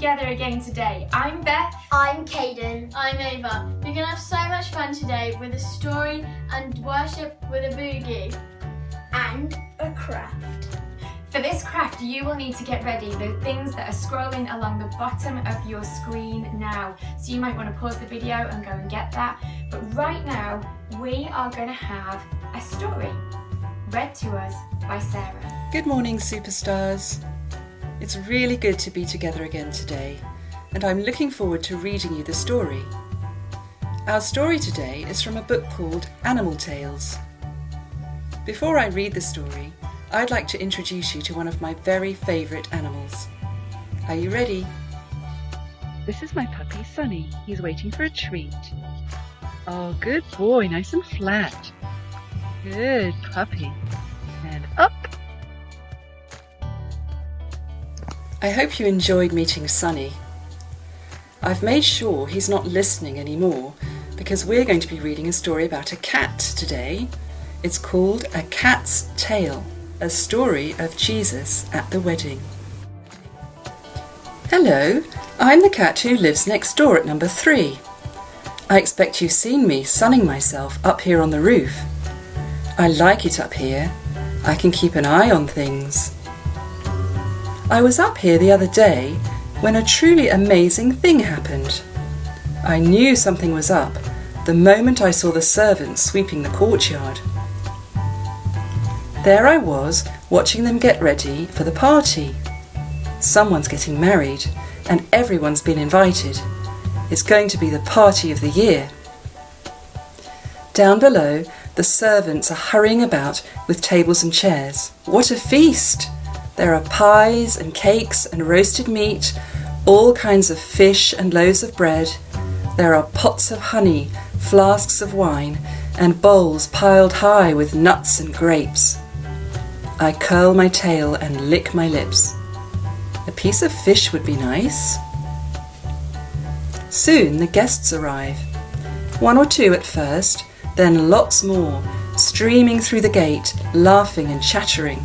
together again today. I'm Beth. I'm Caden. I'm Ava. We're going to have so much fun today with a story and worship with a boogie. And a craft. For this craft, you will need to get ready the things that are scrolling along the bottom of your screen now. So you might want to pause the video and go and get that. But right now, we are going to have a story read to us by Sarah. Good morning, SuperStars. It's really good to be together again today, and I'm looking forward to reading you the story. Our story today is from a book called Animal Tales. Before I read the story, I'd like to introduce you to one of my very favourite animals. Are you ready? This is my puppy, Sunny. He's waiting for a treat. Oh, good boy, nice and flat. Good puppy. And up. I hope you enjoyed meeting Sunny. I've made sure he's not listening anymore because we're going to be reading a story about a cat today. It's called A Cat's Tale, a story of Jesus at the wedding. Hello, I'm the cat who lives next door at number 3. I expect you've seen me sunning myself up here on the roof. I like it up here. I can keep an eye on things. I was up here the other day when a truly amazing thing happened. I knew something was up the moment I saw the servants sweeping the courtyard. There I was, watching them get ready for the party. Someone's getting married, and everyone's been invited. It's going to be the party of the year. Down below, the servants are hurrying about with tables and chairs. What a feast! There are pies and cakes and roasted meat, all kinds of fish and loaves of bread. There are pots of honey, flasks of wine, and bowls piled high with nuts and grapes. I curl my tail and lick my lips. A piece of fish would be nice. Soon the guests arrive. 1 or 2 at first, then lots more, streaming through the gate, laughing and chattering.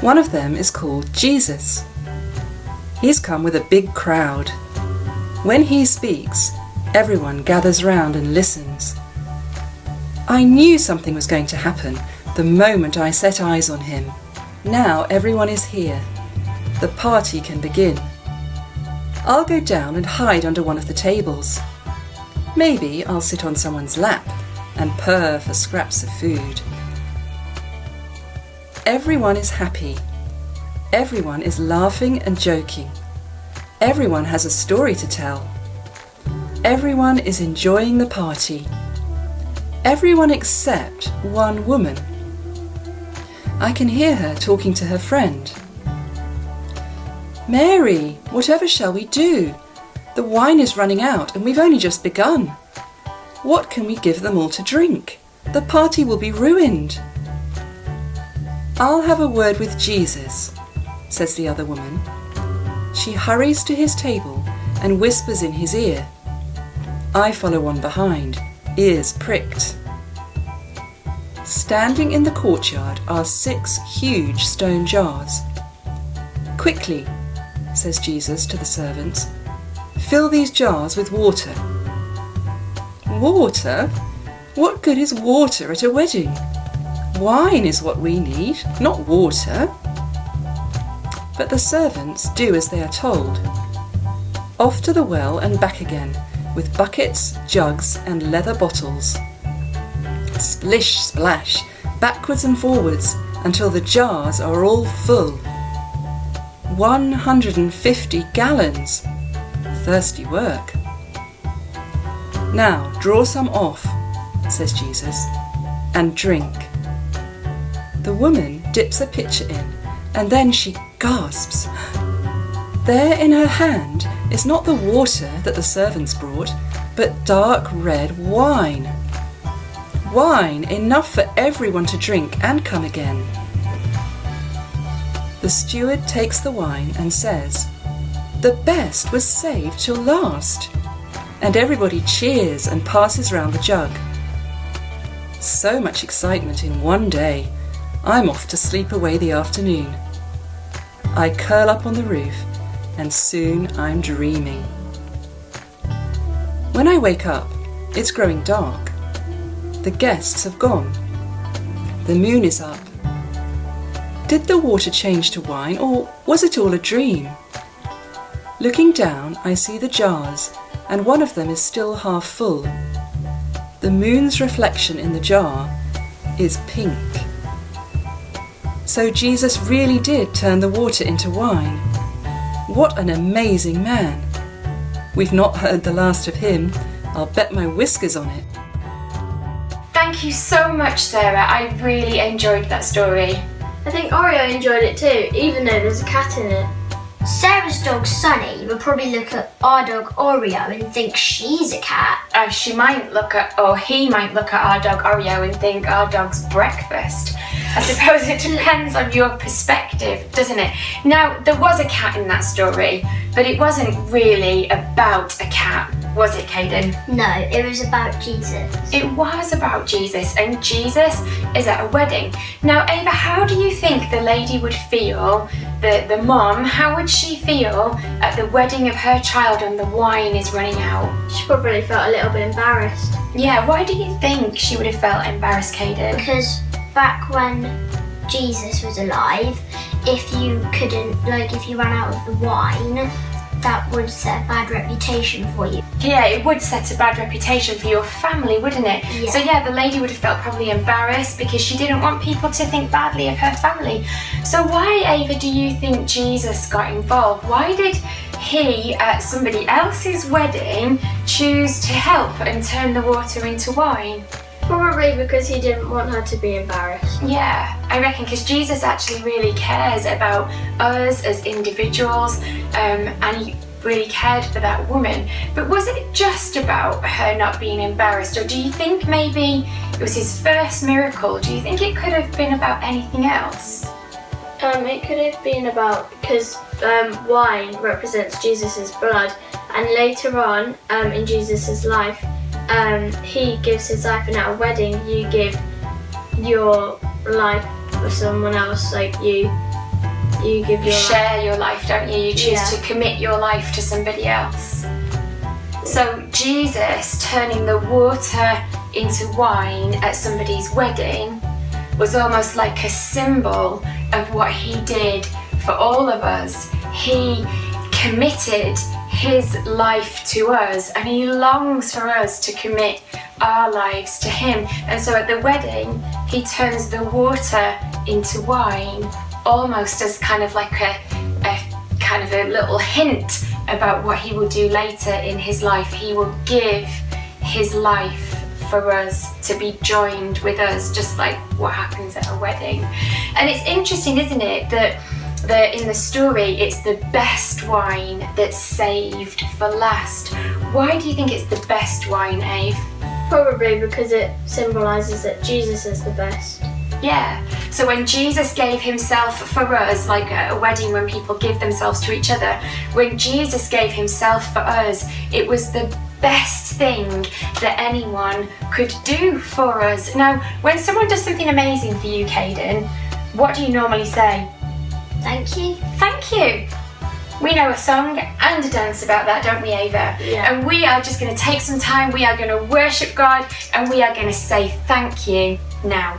One of them is called Jesus. He's come with a big crowd. When he speaks, everyone gathers round and listens. I knew something was going to happen the moment I set eyes on him. Now everyone is here. The party can begin. I'll go down and hide under one of the tables. Maybe I'll sit on someone's lap and purr for scraps of food. Everyone is happy. Everyone is laughing and joking. Everyone has a story to tell. Everyone is enjoying the party. Everyone except one woman. I can hear her talking to her friend. Mary, whatever shall we do? The wine is running out and we've only just begun. What can we give them all to drink? The party will be ruined. I'll have a word with Jesus, says the other woman. She hurries to his table and whispers in his ear. I follow on behind, ears pricked. Standing in the courtyard are 6 huge stone jars. Quickly, says Jesus to the servants, fill these jars with water. Water? What good is water at a wedding? Wine is what we need, not water. But the servants do as they are told. Off to the well and back again, with buckets, jugs and leather bottles. Splish, splash, backwards and forwards, until the jars are all full. 150 gallons. Thirsty work. Now draw some off, says Jesus, and drink. The woman dips a pitcher in, and then she gasps. There in her hand is not the water that the servants brought, but dark red wine. Wine enough for everyone to drink and come again. The steward takes the wine and says, "The best was saved till last." And everybody cheers and passes round the jug. So much excitement in one day. I'm off to sleep away the afternoon. I curl up on the roof and soon I'm dreaming. When I wake up, it's growing dark. The guests have gone. The moon is up. Did the water change to wine, or was it all a dream? Looking down, I see the jars, and one of them is still half full. The moon's reflection in the jar is pink. So Jesus really did turn the water into wine. What an amazing man! We've not heard the last of him. I'll bet my whiskers on it. Thank you so much, Sarah. I really enjoyed that story. I think Oreo enjoyed it too, even though there's a cat in it. Sarah's dog Sunny would probably look at our dog Oreo and think she's a cat. She might look at, or he might look at our dog Oreo and think our dog's breakfast. I suppose it depends on your perspective, doesn't it? Now, there was a cat in that story, but it wasn't really about a cat, was it, Caden? No, it was about Jesus. It was about Jesus, and Jesus is at a wedding. Now, Ava, how do you think the lady would feel, the mom, how would she feel at the wedding of her child and the wine is running out? She probably felt a little bit embarrassed. Yeah, why do you think she would have felt embarrassed, Caden? Because back when Jesus was alive, if you ran out of the wine, that would set a bad reputation for you. Yeah, it would set a bad reputation for your family, wouldn't it? Yeah. So yeah, the lady would have felt probably embarrassed because she didn't want people to think badly of her family. So why, Ava, do you think Jesus got involved? Why did he, at somebody else's wedding, choose to help and turn the water into wine? Probably because he didn't want her to be embarrassed. Yeah, I reckon because Jesus actually really cares about us as individuals, and he really cared for that woman. But was it just about her not being embarrassed, or do you think maybe it was his first miracle? Do you think it could have been about anything else? It could have been about, because wine represents Jesus' blood, and later on in Jesus' life, he gives his life, and at a wedding you give your life for someone else, like you give your share your life, don't you? You choose Yeah. to commit your life to somebody else. So Jesus turning the water into wine at somebody's wedding was almost like a symbol of what he did for all of us. He committed his life to us, and he longs for us to commit our lives to him. And so at the wedding, he turns the water into wine, almost as kind of like a kind of a little hint about what he will do later in his life. He will give his life for us to be joined with us, just like what happens at a wedding. And it's interesting, isn't it, that in the story it's the best wine that's saved for last. Why do you think it's the best wine, Ave? Probably because it symbolises that Jesus is the best. Yeah, so when Jesus gave himself for us, like at a wedding when people give themselves to each other, when Jesus gave himself for us, it was the best thing that anyone could do for us. Now, when someone does something amazing for you, Caden, what do you normally say? Thank you. Thank you. We know a song and a dance about that, don't we, Ava? Yeah. And we are just going to take some time, we are going to worship God, and we are going to say thank you now.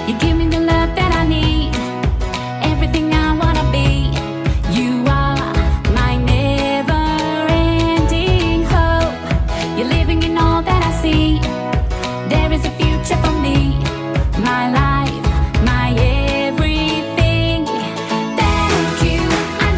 You give me the love that I need, everything I wanna be. You are my never-ending hope. You're living in all that I see. There is a future for me, my life, my everything. Thank you. I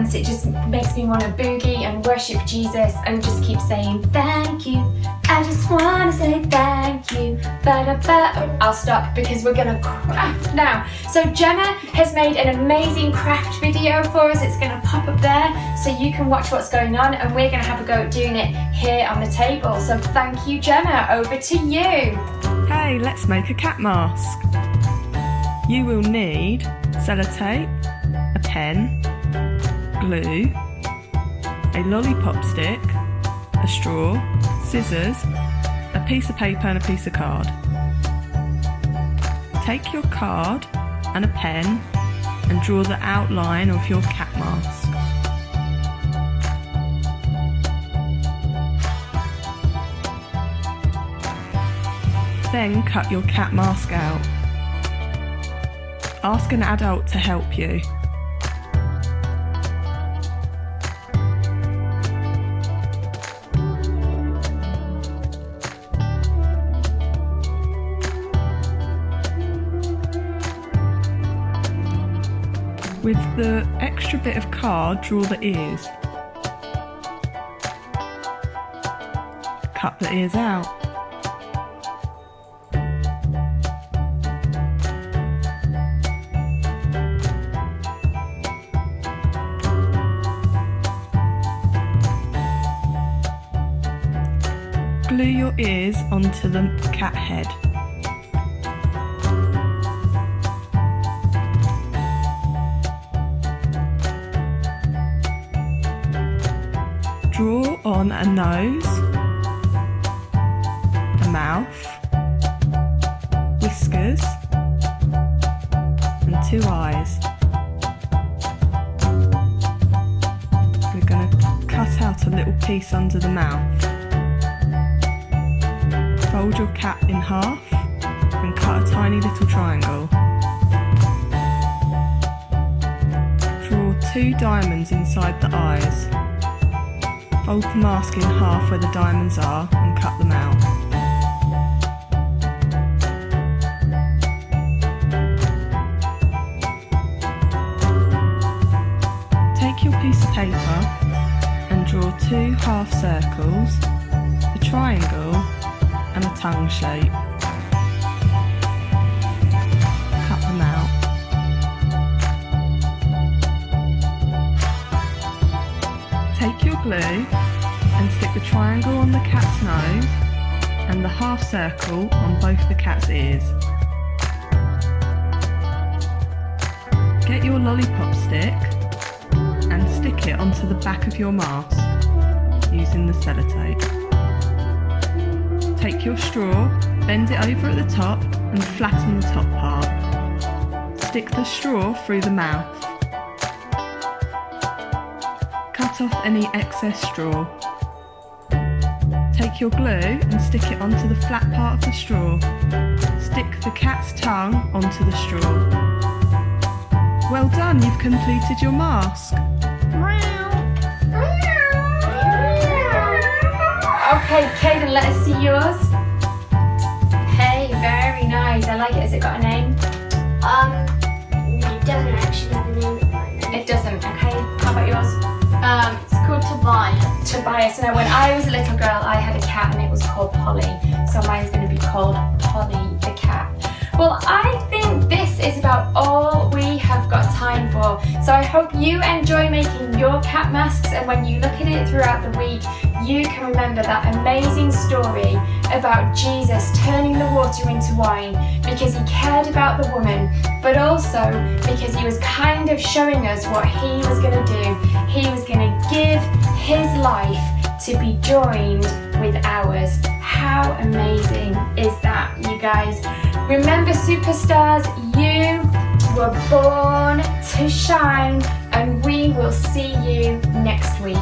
dance. It just makes me want to boogie and worship Jesus and just keep saying thank you. I just want to say thank you. Ba-da-ba. I'll stop because we're going to craft now. So Gemma has made an amazing craft video for us. It's going to pop up there so you can watch what's going on, and we're going to have a go at doing it here on the table. So thank you, Gemma. Over to you. Hey, let's make a cat mask. You will need sellotape, a pen, glue, a lollipop stick, a straw, scissors, a piece of paper and a piece of card. Take your card and a pen and draw the outline of your cat mask. Then cut your cat mask out. Ask an adult to help you. With the extra bit of card, draw the ears. Cut the ears out. Glue your ears onto the cat head. Draw on a nose, a mouth, whiskers, and 2 eyes. We're going to cut out a little piece under the mouth. Fold your cat in half and cut a tiny little triangle. Draw 2 diamonds inside the eyes. Fold the mask in half where the diamonds are and cut them out. Take your piece of paper and draw 2 half circles, a triangle and a tongue shape. Cut them out. Take your glue and stick the triangle on the cat's nose and the half circle on both the cat's ears. Get your lollipop stick and stick it onto the back of your mask using the sellotape. Take your straw, bend it over at the top and flatten the top part. Stick the straw through the mouth. Cut off any excess straw. Take your glue and stick it onto the flat part of the straw. Stick the cat's tongue onto the straw. Well done, you've completed your mask. Okay, Caden, let us see yours. Hey, very nice. I like it. Has it got a name? It doesn't actually have a name at the moment. It doesn't. Okay. How about yours? It's called Tobias. Tobias. Now, when I was a little girl, I had a cat and it was called Polly. So mine's going to be called Polly the cat. Well, I think this is about all we have got time for. So I hope you enjoy making your cat masks, and when you look at it throughout the week, you can remember that amazing story about Jesus turning the water into wine because he cared about the woman, but also because he was kind of showing us what he was going to do. He was going to give his life to be joined with ours. How amazing is that, you guys? Remember, superstars, you were born to shine, and we will see you next week.